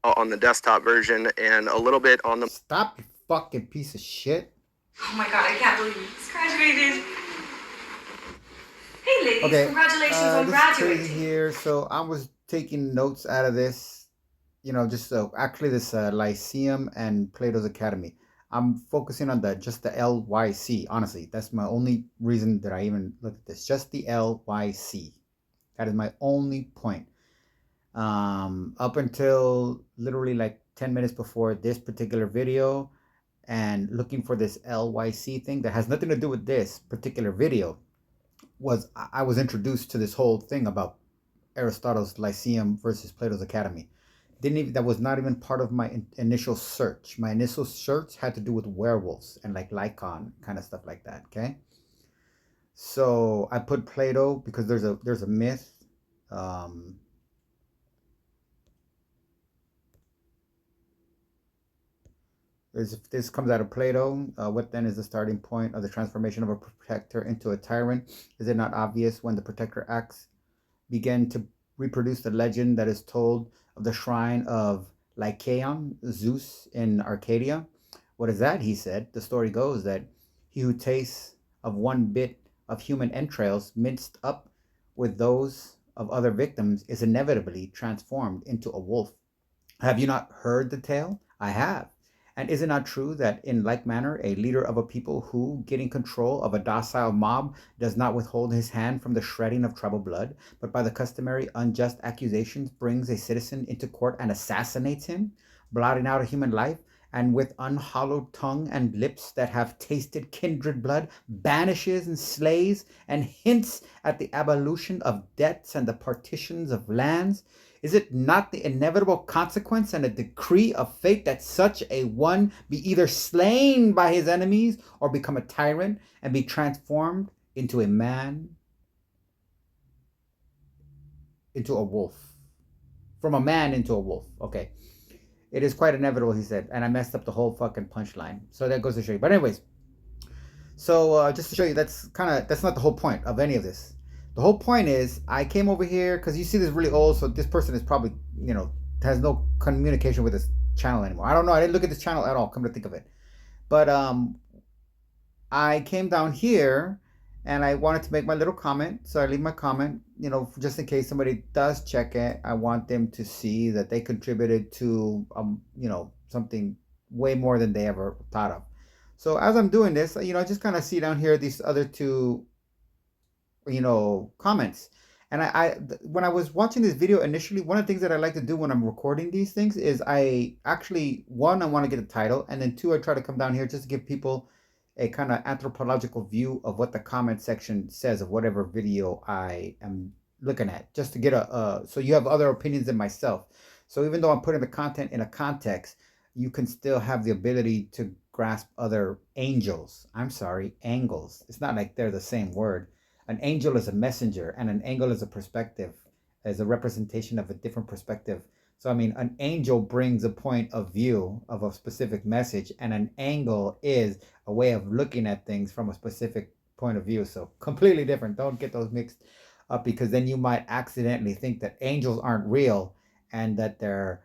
on the desktop version and a little bit on the... Stop, you fucking piece of shit. Oh my god, I can't believe you just graduated. Hey ladies, Okay, congratulations on this is crazy graduating. here. So I was taking notes out of this, just actually this Lyceum and Plato's Academy. I'm focusing on the just the LYC. Honestly, that's my only reason that I even look at this. Just the LYC. That is my only point. Up until literally like 10 minutes before this particular video, and looking for this LYC thing that has nothing to do with this particular video, was I was introduced to this whole thing about Aristotle's Lyceum versus Plato's Academy. Didn't even, that was not even part of my initial search. My initial search had to do with werewolves and like Lycon kind of stuff like that. Okay, so I put Plato because there's a myth. Um, this comes out of Plato. What then is the starting point of the transformation of a protector into a tyrant? Is it not obvious when the protector acts begin to reproduce the legend that is told of the shrine of Lycaon, Zeus in Arcadia? What is that? He said. The story goes that he who tastes of one bit of human entrails minced up with those of other victims is inevitably transformed into a wolf. Have you not heard the tale? I have. And is it not true that, in like manner, a leader of a people who, getting control of a docile mob, does not withhold his hand from the shredding of troubled blood, but by the customary unjust accusations brings a citizen into court and assassinates him, blotting out a human life, and with unhallowed tongue and lips that have tasted kindred blood, banishes and slays, and hints at the abolition of debts and the partitions of lands? Is it not the inevitable consequence and a decree of fate that such a one be either slain by his enemies or become a tyrant and be transformed into a man, into a wolf? From a man into a wolf. Okay. It is quite inevitable, he said. And I messed up the whole fucking punchline. So that goes to show you. But, anyways, so just to show you, that's not the whole point of any of this. The whole point is I came over here because you see this really old, so this person is probably has no communication with this channel anymore. I don't know. I didn't look at this channel at all. Come to think of it, but I came down here and I wanted to make my little comment, so I leave my comment. Just in case somebody does check it, I want them to see that they contributed to something way more than they ever thought of. So as I'm doing this, I just kind of see down here these other two, comments. And when I was watching this video initially, one of the things that I like to do when I'm recording these things is I actually, one, I want to get a title, and then two, I try to come down here just to give people a kind of anthropological view of what the comment section says of whatever video I am looking at, just to get so you have other opinions than myself. So even though I'm putting the content in a context, you can still have the ability to grasp other angles. I'm sorry, angles. It's not like they're the same word. An angel is a messenger, and an angle is a perspective, as a representation of a different perspective. So, I mean, an angel brings a point of view of a specific message, and an angle is a way of looking at things from a specific point of view. So, completely different. Don't get those mixed up, because then you might accidentally think that angels aren't real and that they're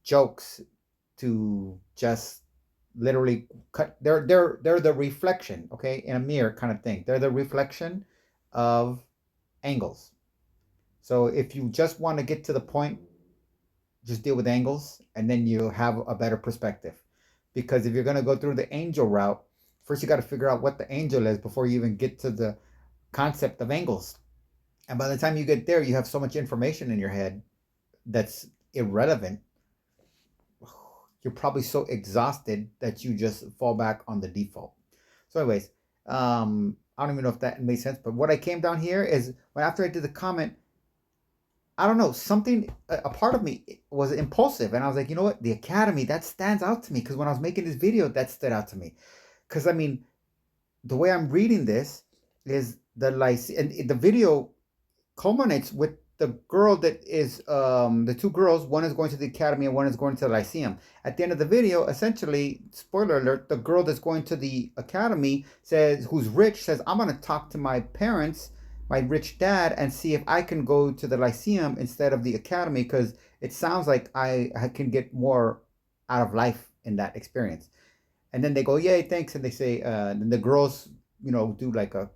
jokes to just literally cut. They're the reflection, okay, in a mirror kind of thing. They're the reflection of angles. So if you just want to get to the point, just deal with angles, and then you have a better perspective. Because if you're going to go through the angel route, first you got to figure out what the angel is before you even get to the concept of angles. And by the time you get there, you have so much information in your head that's irrelevant. You're probably so exhausted that you just fall back on the default. So, anyways, I don't even know if that made sense. But what I came down here is when after I did the comment, I don't know, something, a part of me was impulsive. And I was like, you know what? The Academy, that stands out to me. Because when I was making this video, that stood out to me. Because, I mean, the way I'm reading this is and the video culminates with the girl that is the two girls. One is going to the academy and one is going to the lyceum. At the end of the video, essentially, spoiler alert, the girl that's going to the academy says, who's rich, says, I'm going to talk to my parents my rich dad and see if I can go to the Lyceum instead of the academy, because it sounds like I can get more out of life in that experience. And then they go, yay, thanks. And they say, then the girls, do like what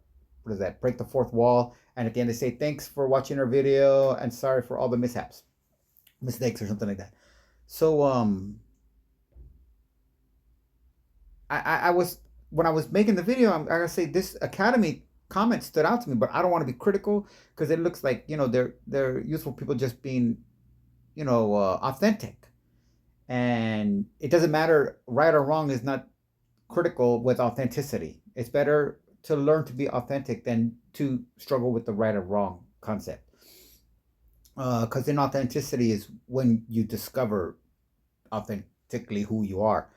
is that, break the fourth wall. And at the end they say, thanks for watching our video and sorry for all the mistakes or something like that. So I was, when I was making the video, I gotta say this academy comment stood out to me, but I don't want to be critical because it looks like they're useful people just being authentic, and it doesn't matter right or wrong is not critical with authenticity. It's better to learn to be authentic than to struggle with the right or wrong concept, because inauthenticity is when you discover authentically who you are.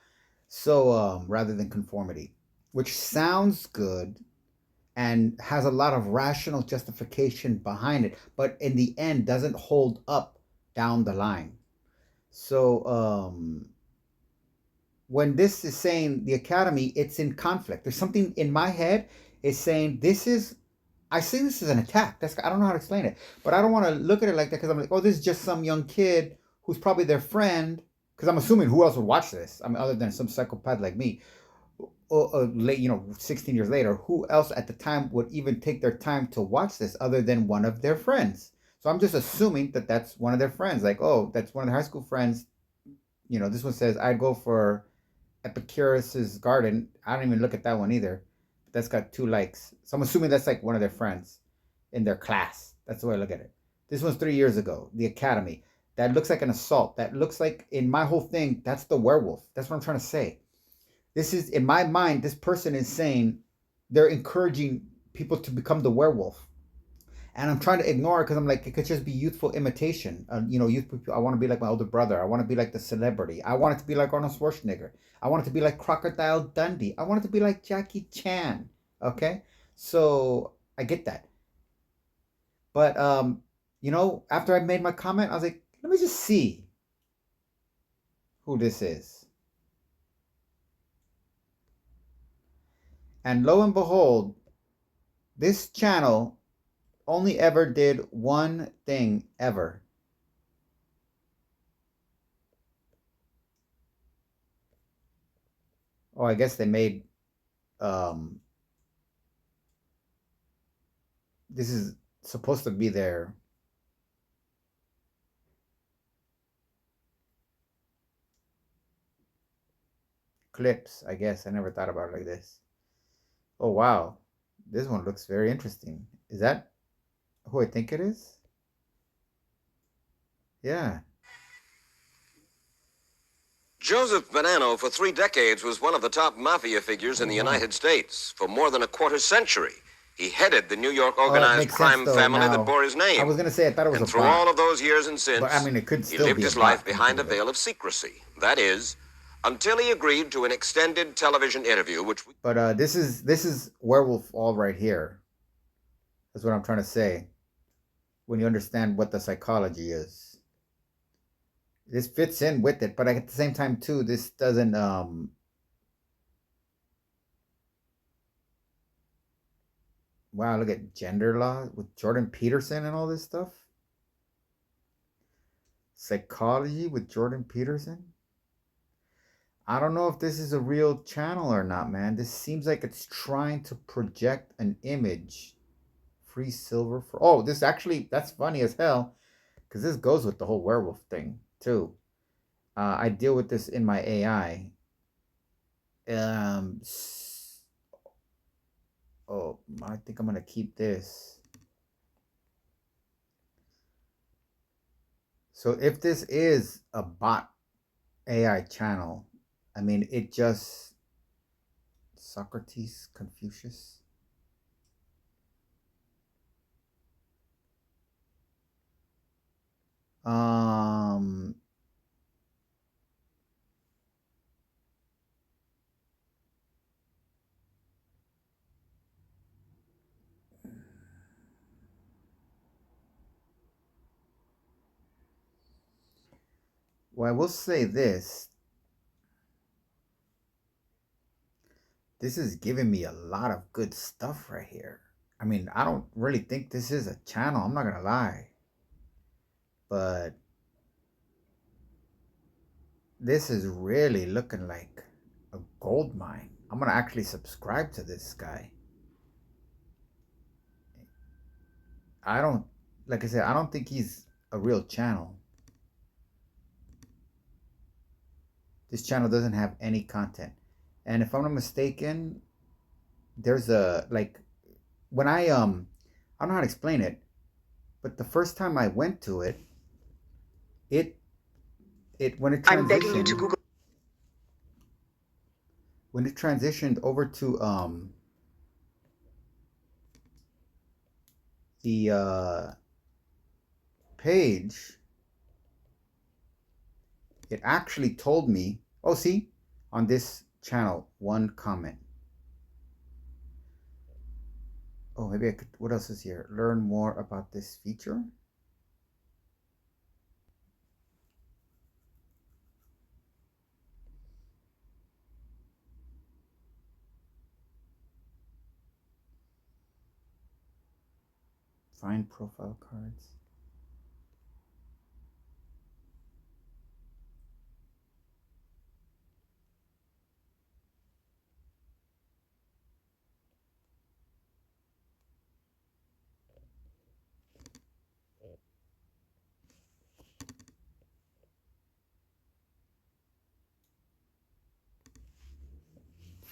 So rather than conformity, which sounds good and has a lot of rational justification behind it, but in the end doesn't hold up down the line. So when this is saying the academy, it's in conflict. There's something in my head is saying this is. I see this as an attack. I don't know how to explain it, but I don't want to look at it like that because I'm like, oh, this is just some young kid who's probably their friend. Because I'm assuming who else would watch this? I mean, other than some psychopath like me, late, 16 years later, who else at the time would even take their time to watch this other than one of their friends? So I'm just assuming that that's one of their friends. Like, oh, that's one of their high school friends. This one says I'd go for Epicurus's garden. I don't even look at that one either. That's got 2 likes. So I'm assuming that's like one of their friends in their class. That's the way I look at it. This one's 3 years ago. The Academy. That looks like an assault. That looks like, in my whole thing, that's the werewolf. That's what I'm trying to say. This is, in my mind, this person is saying they're encouraging people to become the werewolf. And I'm trying to ignore it because I'm like, it could just be youthful imitation. I want to be like my older brother. I want to be like the celebrity. I want it to be like Arnold Schwarzenegger. I want it to be like Crocodile Dundee. I want it to be like Jackie Chan. Okay? So I get that. But, after I made my comment, I was like, let me just see who this is. And lo and behold, this channel only ever did one thing ever. Oh, I guess they made this is supposed to be their clips, I guess. I never thought about it like this. Oh wow. This one looks very interesting. Is that who I think it is? Yeah. Joseph Bonanno, for 3 decades, was one of the top mafia figures in the United States. For more than a quarter century, he headed the New York organized crime family that bore his name. I was going to say, I thought it was and a through bot. all of those years and since, But I mean, it could he still lived be his a life bot, behind a veil of secrecy. That is, until he agreed to an extended television interview, which we... But this is Werewolf all right here. That's what I'm trying to say. When you understand what the psychology is. This fits in with it, but at the same time too, this doesn't wow, look at gender law with Jordan Peterson and all this stuff. Psychology with Jordan Peterson. I don't know if this is a real channel or not, man. This seems like it's trying to project an image. Free silver for... Oh, this actually, that's funny as hell. Because this goes with the whole werewolf thing, too. I deal with this in my AI. Oh, I think I'm going to keep this. So if this is a bot AI channel, I mean, it just... Socrates, Confucius. Well, I will say this. This is giving me a lot of good stuff right here. I mean, I don't really think this is a channel, I'm not gonna lie. But this is really looking like a gold mine. I'm gonna actually subscribe to this guy. I don't, like I said, I don't think he's a real channel. This channel doesn't have any content. And if I'm not mistaken, there's a, like, when I don't know how to explain it, but the first time I went to it, it when it I'm begging you to transitioned, Google. when it transitioned over to the page, it actually told me, oh, see, on this channel, one comment. Oh, maybe I could, what else is here? Learn more about this feature. Find profile cards.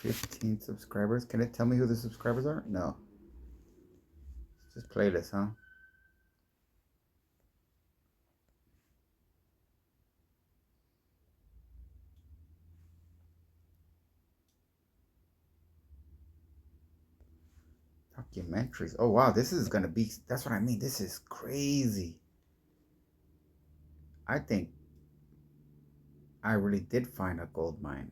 $15 subscribers. Can it tell me who the subscribers are? No. It's just playlist, huh? Documentaries. Oh wow, this is gonna be, that's what I mean. This is crazy. I think I really did find a gold mine.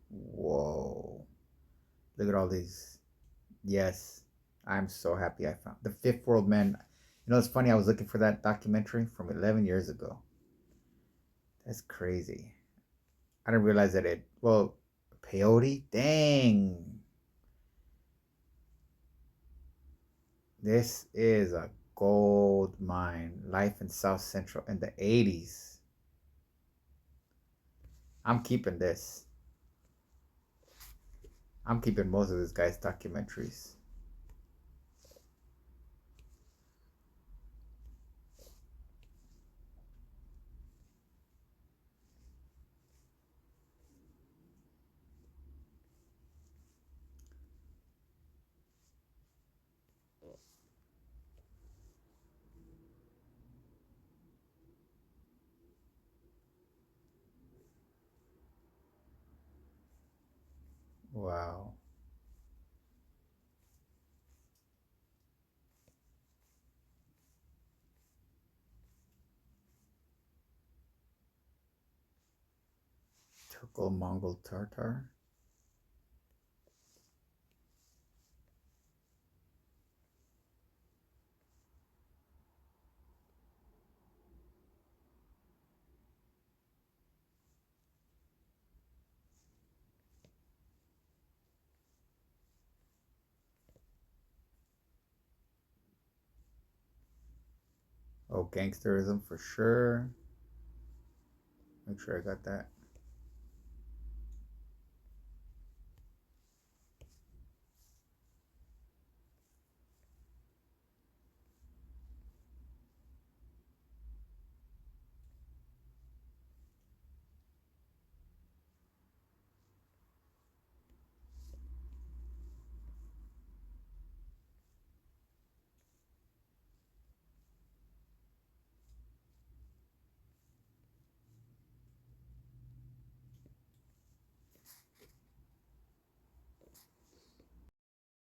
Whoa. Look at all these. Yes. I'm so happy I found the Fifth World Man. You know, it's funny, I was looking for that documentary from 11 years ago. That's crazy. I didn't realize that it, well, peyote? Dang. This is a gold mine. Life in South Central in the 80s. I'm keeping this. I'm keeping most of this guy's documentaries. Wow. Turko Mongol Tartar. Oh, gangsterism for sure. Make sure I got that.